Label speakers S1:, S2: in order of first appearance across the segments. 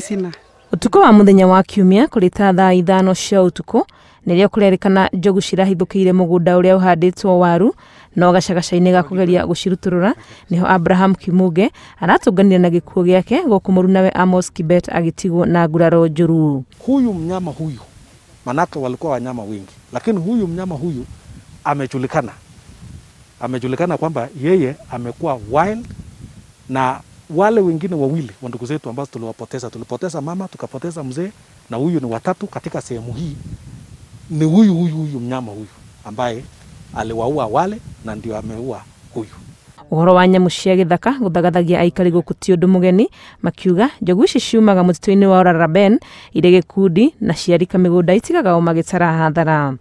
S1: Sina.
S2: Utuko wa muthenya wa kiumia kuri ta thaa 5 cia utuko nirio kurerikana njogu cirahithukire mugunda uria uhanditwo waru no gacagacaine ga kugeria guciruturura niho Abraham Kimuge aratunganira na gikuo giake gukumuru nawe Amos Kibet agitigwo na nguraro njuru.
S3: Huyu mnyama huyu manake walikuwa wanyama wengi, lakini huyu mnyama huyu amejulikana kwamba yeye amekuwa wild, na wale wengine wawili wandugu zetu ambao tulipoteza mama, tukapoteza mzee, na huyu ni watatu katika sehemu hii. Ni huyu mnyama huyu ambaye aliwaua wale na ndio ameua huyu.
S2: Uhoro wa nyamu cia githaka guthagathagia aikari guku ti undu mugeni, makiuga njogu ici ciumaga mutito-ini wa Oraraben ire gikundi na ciarika migunda itigaga o magitara hathara.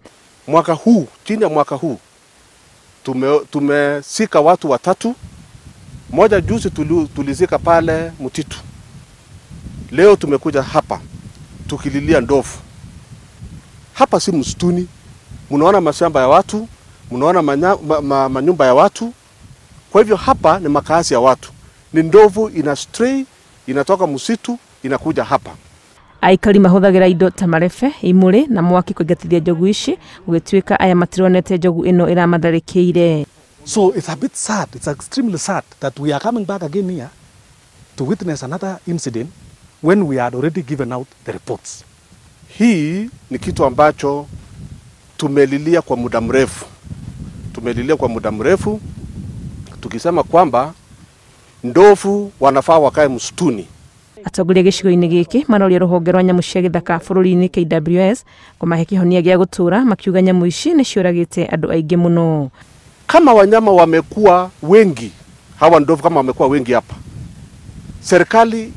S4: Mwaka huu, chini ya mwaka huu tumesika watu watatu. Moja juzi tulizika pale mtitu. Leo tumekuja hapa tukililia ndovu. Hapa si msituni. Mnaona mashamba ya watu, mnaona manyumba ya watu. Kwa hivyo hapa ni makazi ya watu. Ni ndovu ina stray, inatoka msitu, inakuja hapa.
S2: Aikari mahuthagira indo ta marefe, imuri na mwaki kugatithia njogu ici ugituika aya matironete njogu ino iramatharikire.
S3: So it's a bit sad, it's extremely sad that we are coming back again here to witness another incident when we had already given out the reports.
S4: Hii ni kitu ambacho tumelilia kwa muda mrefu. Tukisema kwamba ndovu wanafaa wakae msituni.
S2: Atongoria gicigo-ini giki maroria ruhonge rwa nyamu cia githaka bururi-ini KWS kumahe kihonia gia gutura, makiuga nyamu ici ni ciuragite andu aingi muno.
S4: Kama wanyama wamekuwa wengi, hawa ndovu kama wamekuwa wengi hapa, serikali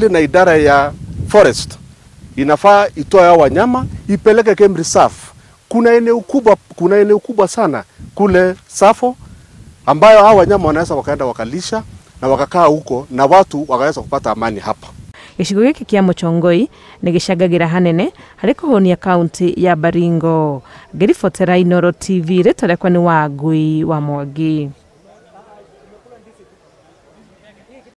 S4: na idara ya forest inafaa itoe hao wanyama ipeleke game reserve. Kuna eneo kubwa sana kule Safo ambayo hao wanyama wanaweza wakaenda wakalisha na wakakaa huko na watu wakaweza kupata amani hapa.
S2: Gicigo giki kia Muchongoi ni gicagagira hanene hari kuhonia kaunti ya Baringo. Ngiribotera Inooro TV ritorekwa ni Wangui wa Mwangi.